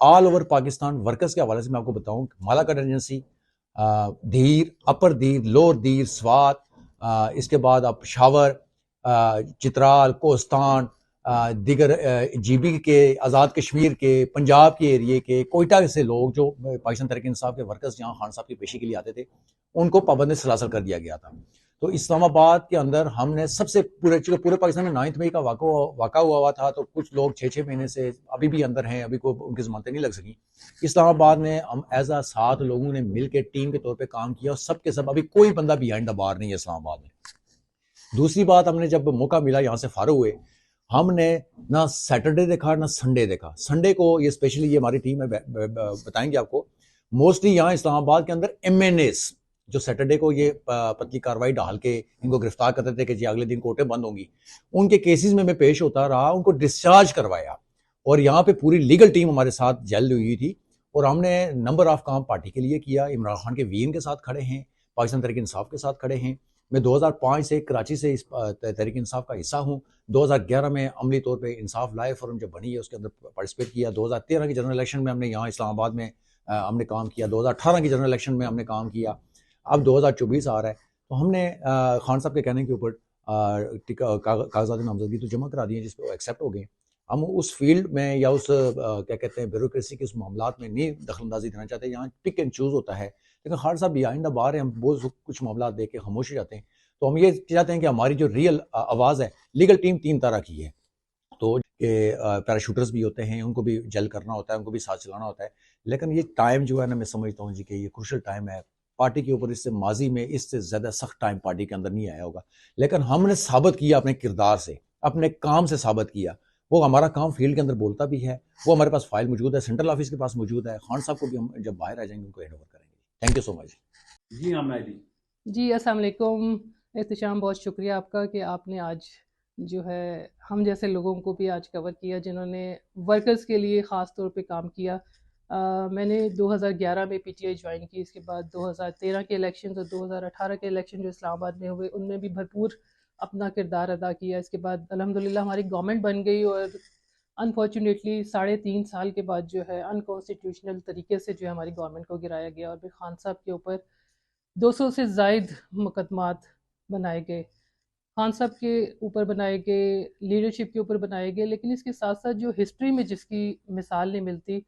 All over Pakistan workers کے حوالے سے میں آپ کو بتاؤں کہ مالاکٹ ایجنسی، دھیر، اپر دھیر، لور دھیر، سوات، اس کے بعد آپ پشاور، چترال، کوہستان، دیگر جی بی کے، آزاد کشمیر کے، پنجاب کے ایریے کے، کوئٹہ سے لوگ جو پاکستان تحریک انصاف کے ورکرز یہاں خان صاحب کی پیشی کے لیے آتے تھے، ان کو پابند سلاسل کر دیا گیا تھا. تو اسلام آباد کے اندر ہم نے سب سے پورے پاکستان میں 9 مئی کا واقعہ ہوا تھا، تو کچھ لوگ 6 مہینے سے ابھی بھی اندر ہیں، ابھی ان کی ضمانتیں نہیں لگ سکی. اسلام آباد میں ہم ایز اے 7 لوگوں نے مل کے ٹیم کے طور پہ کام کیا، اور سب کے سب ابھی کوئی بندہ بیہائنڈ دا بار نہیں ہے اسلام آباد میں. دوسری بات، ہم نے جب موقع ملا یہاں سے فارغ ہوئے، ہم نے نہ سیٹرڈے دیکھا نہ سنڈے دیکھا. سنڈے کو یہ اسپیشلی یہ ہماری ٹیم ہے بتائیں گے آپ کو، موسٹلی یہاں اسلام آباد کے اندر ایم این ایز جو سیٹرڈے کو یہ پتلی کاروائی ڈال کے ان کو گرفتار کرتے تھے کہ جی اگلے دن کورٹیں بند ہوں گی، ان کے کیسز میں پیش ہوتا رہا، ان کو ڈسچارج کروایا. اور یہاں پہ پوری لیگل ٹیم ہمارے ساتھ جیل ہوئی تھی، اور ہم نے نمبر آف کام پارٹی کے لیے کیا. عمران خان کے وین کے ساتھ کھڑے ہیں، پاکستان تحریک انصاف کے ساتھ کھڑے ہیں. میں 2005 سے کراچی سے اس تحریک انصاف کا حصہ ہوں. 2011 میں عملی طور پہ انصاف لائے فورم جب بنی ہے اس کے اندر پارٹیسپیٹ کیا. 2013 کی جنرل الیکشن میں ہم نے یہاں اسلام آباد میں ہم نے کام کیا. 2018 کی جنرل الیکشن میں ہم نے کام کیا. اب 2024 آ رہا ہے، تو ہم نے خان صاحب کے کہنے کے اوپر کاغذات نامزدگی تو جمع کرا دیے جس پہ وہ ایکسیپٹ ہو گئے. ہم اس فیلڈ میں یا اس کیا کہتے ہیں بیوروکریسی کے اس معاملات میں نہیں دخل اندازی دینا چاہتے. یہاں پک اینڈ چوز ہوتا ہے، لیکن خان صاحب بیہائنڈ دا بار ہیں، ہم بہت کچھ معاملات دیکھ کے خاموش ہو جاتے ہیں. تو ہم یہ چاہتے ہیں کہ ہماری جو ریئل آواز ہے، لیگل ٹیم 3 طرح کی ہے. تو پیراشوٹرز بھی ہوتے ہیں، ان کو بھی جل کرنا ہوتا ہے، ان کو بھی ساتھ چلانا ہوتا ہے. لیکن یہ ٹائم جو ہے نا، میں سمجھتا ہوں جی کہ یہ کروشل ٹائم ہے پارٹی کے اوپر. اس سے ماضی میں اس سے زیادہ سخت ٹائم پارٹی کے اندر نہیں آیا ہوگا، لیکن ہم نے ثابت کیا اپنے کردار سے، اپنے کام سے ثابت کیا. وہ ہمارا کام فیلڈ کے اندر بولتا بھی ہے، وہ ہمارے پاس فائل موجود ہے، سینٹرل آفس کے پاس موجود ہے. خان صاحب کو بھی ہم جب باہر آ جائیں گے ان کو ہینڈ اوور کریں گے. تھینک یو سو مچ. جی آمنہ جی. جی السلام علیکم احتشام، بہت شکریہ آپ کا کہ آپ نے آج جو ہے ہم جیسے لوگوں کو بھی آج کور کیا جنہوں نے ورکرز کے لیے خاص طور پہ کام کیا. میں نے 2011 میں پی ٹی آئی جوائن کی، اس کے بعد 2013 کے الیکشن اور 2018 کے الیکشن جو اسلام آباد میں ہوئے ان میں بھی بھرپور اپنا کردار ادا کیا. اس کے بعد الحمدللہ ہماری گورنمنٹ بن گئی، اور انفارچونیٹلی 3.5 سال کے بعد جو ہے انکانسٹیٹیوشنل طریقے سے جو ہے ہماری گورنمنٹ کو گرایا گیا، اور پھر خان صاحب کے اوپر 200 سے زائد مقدمات بنائے گئے. خان صاحب کے اوپر بنائے گئے، لیڈرشپ کے اوپر بنائے گئے، لیکن اس کے ساتھ ساتھ جو ہسٹری میں جس کی مثال نہیں ملتی،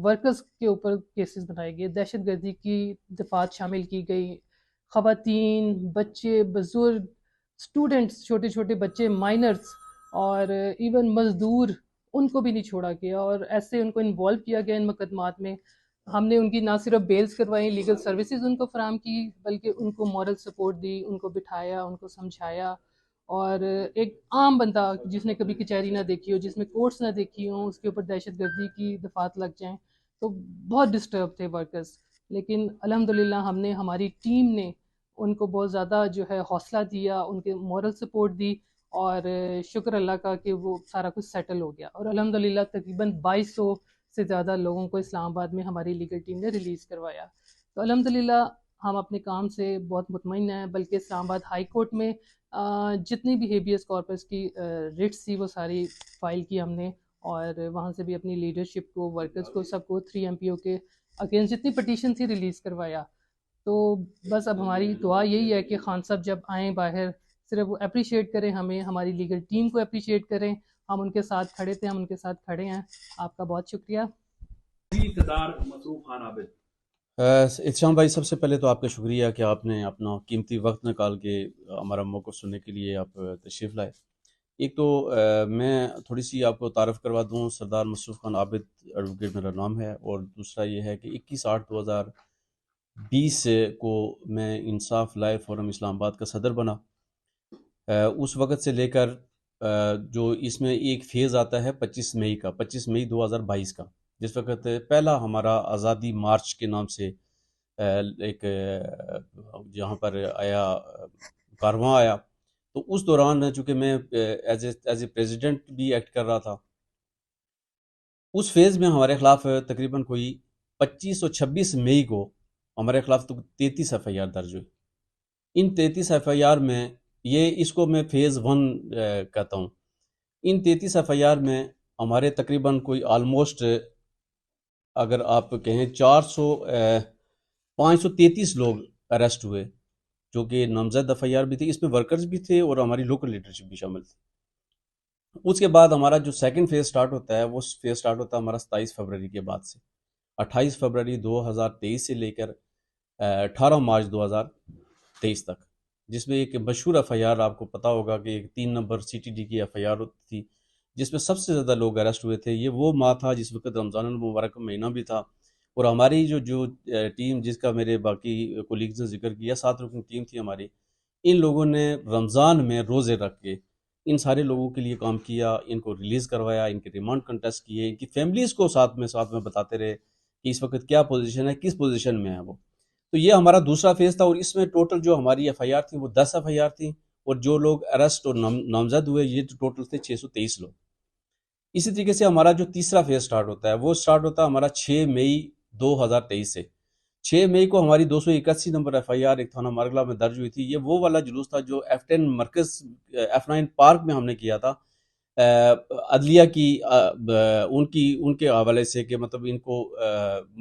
ورکرز کے اوپر کیسز بنائے گئے، دہشت گردی کی دفعات شامل کی گئی، خواتین، بچے، بزرگ، اسٹوڈنٹس، چھوٹے چھوٹے بچے، مائنرز، اور ایون مزدور، ان کو بھی نہیں چھوڑا گیا، اور ایسے ان کو انوالو کیا گیا ان مقدمات میں. ہم نے ان کی نہ صرف بیلز کروائیں، لیگل سروسز ان کو فراہم کی، بلکہ ان کو مورل سپورٹ دی، ان کو بٹھایا، ان کو سمجھایا. اور ایک عام بندہ جس نے کبھی کچہری نہ دیکھی ہو، جس میں کورٹس نہ دیکھی ہوں، اس کے اوپر دہشت گردی کی دفعات لگ جائیں تو بہت ڈسٹرب تھے ورکرز. لیکن الحمدللہ ہم نے، ہماری ٹیم نے ان کو بہت زیادہ جو ہے حوصلہ دیا، ان کے مورل سپورٹ دی، اور شکر اللہ کا کہ وہ سارا کچھ سیٹل ہو گیا. اور الحمدللہ تقریباً 2200 سے زیادہ لوگوں کو اسلام آباد میں ہماری لیگل ٹیم نے ریلیز کروایا. تو الحمدللہ ہم اپنے کام سے بہت مطمئن ہیں. بلکہ اسلام آباد ہائی کورٹ میں جتنی بھی ہیبیس کارپس کی ریٹس تھی وہ ساری فائل کی ہم نے، اور وہاں سے بھی اپنی لیڈرشپ کو، ورکرز کو، سب کو 3 MPO کے اگینسٹ جتنی پٹیشن تھی ریلیز کروایا. تو بس اب ہماری دعا یہی ہے کہ خان صاحب جب آئیں باہر، صرف وہ اپریشیٹ کریں ہمیں، ہماری لیگل ٹیم کو اپریشیٹ کریں. ہم ان کے ساتھ کھڑے تھے، ہم ان کے ساتھ کھڑے ہیں. آپ کا بہت شکریہ. جی سردار مصروف خان عابد. احتشام بھائی، سب سے پہلے تو آپ کا شکریہ کہ آپ نے اپنا قیمتی وقت نکال کے ہمارا موقف سننے کے لیے آپ تشریف لائے. ایک تو میں تھوڑی سی آپ کو تعارف کروا دوں، سردار مصروف خان عابد ایڈوکیٹ میرا نام ہے. اور دوسرا یہ ہے کہ 21/8/2020 کو میں انصاف لائے فورم اسلام آباد کا صدر بنا. اس وقت سے لے کر جو اس میں ایک فیز آتا ہے 25 مئی کا، 25 مئی 2022 کا، جس وقت پہلا ہمارا آزادی مارچ کے نام سے ایک جہاں پر آیا کارواں آیا. تو اس دوران چونکہ میں ایز اے پریزیڈنٹ بھی ایکٹ کر رہا تھا، اس فیز میں ہمارے خلاف تقریباً کوئی 25 اور 26 مئی کو ہمارے خلاف تو 33 FIR درج ہوئی. ان 33 FIR میں اس کو میں فیز 1 کہتا ہوں. ان 33 FIR میں ہمارے تقریباً کوئی آلموسٹ اگر آپ کہیں 533 لوگ اریسٹ ہوئے جو کہ نامزد ایف آئی آر بھی تھے، اس میں ورکرز بھی تھے اور ہماری لوکل لیڈرشپ بھی شامل تھی۔ اس کے بعد ہمارا جو سیکنڈ فیز سٹارٹ ہوتا ہے وہ فیز سٹارٹ ہوتا ہے ہمارا 27 فروری کے بعد سے، 28 فروری 2023 سے لے کر 18 مارچ 2023 تک، جس میں ایک مشہور ایف آئی آر آپ کو پتہ ہوگا کہ ایک 3 نمبر سی ٹی ڈی کی ایف آئی آر تھی جس میں سب سے زیادہ لوگ اریسٹ ہوئے تھے۔ یہ وہ ماہ تھا جس وقت رمضان المبارک کا مہینہ بھی تھا، اور ہماری جو ٹیم جس کا میرے باقی کولیگز نے ذکر کیا، 7 رکن ٹیم تھی ہماری، ان لوگوں نے رمضان میں روزے رکھ کے ان سارے لوگوں کے لیے کام کیا، ان کو ریلیز کروایا، ان کے ریمانڈ کنٹیسٹ کیے، ان کی فیملیز کو ساتھ میں بتاتے رہے کہ اس وقت کیا پوزیشن ہے، کس پوزیشن میں ہے وہ۔ تو یہ ہمارا دوسرا فیز تھا، اور اس میں ٹوٹل جو ہماری ایف آئی آر تھی وہ 10 ایف آئی آر تھیں، اور جو لوگ اریسٹ اور نامزد ہوئے یہ ٹوٹل تھے 623 لوگ۔ اسی طریقے سے ہمارا جو تیسرا فیز سٹارٹ ہوتا ہے وہ سٹارٹ ہوتا ہے ہمارا 6 مئی 2023 سے۔ 6 مئی کو ہماری 281 نمبر ایف آئی آر ایک تھانہ مارگلہ میں درج ہوئی تھی۔ یہ وہ والا جلوس تھا جو F10 مرکز F9 پارک میں ہم نے کیا تھا، عدلیہ کی ان کے حوالے سے کہ مطلب ان کو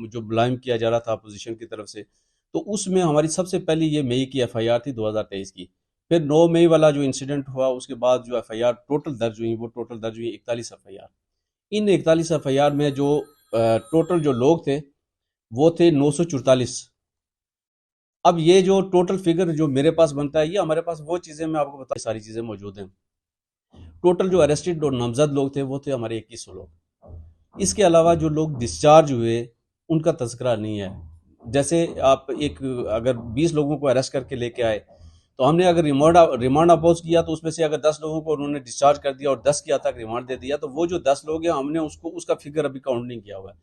جو بلائم کیا جا رہا تھا اپوزیشن کی طرف سے، تو اس میں ہماری سب سے پہلی یہ مئی کی ایف آئی آر تھی 2023 کی۔ پھر 9 مئی والا جو انسیڈنٹ ہوا اس کے بعد جو ایف آئی آر ٹوٹل درج ہوئی وہ ٹوٹل درج ہوئی 41 ایف آئی آر۔ ان 41 ایف آئی آر میں جو ٹوٹل جو لوگ تھے وہ تھے 944۔ اب یہ جو ٹوٹل فگر جو میرے پاس بنتا ہے، یہ ہمارے پاس وہ چیزیں میں آپ کو بتا ساری چیزیں موجود ہیں۔ ٹوٹل جو اریسٹڈ اور نامزد لوگ تھے وہ تھے ہمارے 2100 لوگ۔ اس کے علاوہ جو لوگ ڈسچارج ہوئے ان کا تذکرہ نہیں ہے۔ جیسے آپ اگر 20 لوگوں کو اریسٹ کر کے لے کے آئے تو ہم نے اگر ریمانڈ اپوز کیا تو اس میں سے اگر 10 لوگوں کو انہوں نے ڈسچارج کر دیا اور 10 کی حد تک ریمانڈ دے دیا، تو وہ جو 10 لوگ ہیں ہم نے اس کا فگر ابھی کاؤنٹ نہیں کیا ہوا ہے۔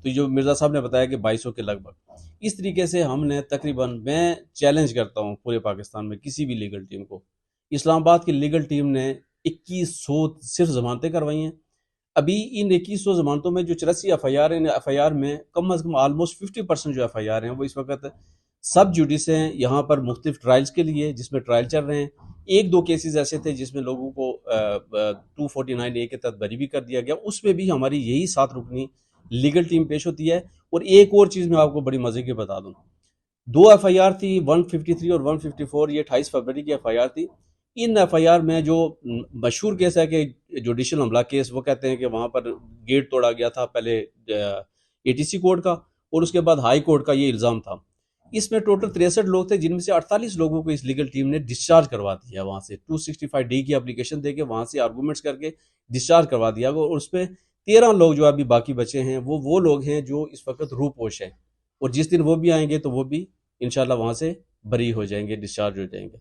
تو جو مرزا صاحب نے بتایا کہ 2200 کے لگ بھگ، اس طریقے سے ہم نے تقریباً، میں چیلنج کرتا ہوں پورے پاکستان میں کسی بھی لیگل ٹیم کو، اسلام آباد کی لیگل ٹیم نے 2100 صرف ضمانتیں کروائی ہیں۔ ابھی ان 2100 ضمانتوں میں جو 84 ایف آئی آر ہیں، ایف آئی آر میں کم از کم آلموسٹ 50% جو ایف آئی آر ہیں وہ اس وقت سب جوڈیس ہیں یہاں پر مختلف ٹرائلز کے لیے، جس میں ٹرائل چل رہے ہیں۔ 1-2 کیسز ایسے تھے جس میں لوگوں کو 249A کے تحت بری بھی کر دیا گیا، اس میں بھی ہماری یہی 7 رکنی لیگل ٹیم پیش ہوتی ہے۔ اور ایک اور چیز میں آپ کو بڑی مزے کی بتا دوں، 2 ایف آئی آر تھی 153 اور 154، یہ 28 فروری کی ایف آئی آر تھی۔ ان ایف آئی آر میں جو مشہور کیس ہے کہ جوڈیشل حملہ کیس، وہ کہتے ہیں کہ وہاں پر گیٹ توڑا گیا تھا پہلے اے ٹی سی کورٹ کا، اور اس کے بعد ہائی کورٹ کا یہ الزام تھا۔ اس میں ٹوٹل 63 لوگ تھے جن میں سے 48 لوگوں کو اس لیگل ٹیم نے ڈسچارج کروا دیا وہاں سے، 265D کی اپلیکیشن دے کے وہاں سے آرگومنٹس کر کے ڈسچارج کروا دیا، اور اس میں 13 لوگ جو ابھی باقی بچے ہیں وہ لوگ ہیں جو اس وقت روح پوش ہیں، اور جس دن وہ بھی آئیں گے تو وہ بھی انشاءاللہ وہاں سے بری ہو جائیں گے، ڈسچارج ہو جائیں گے۔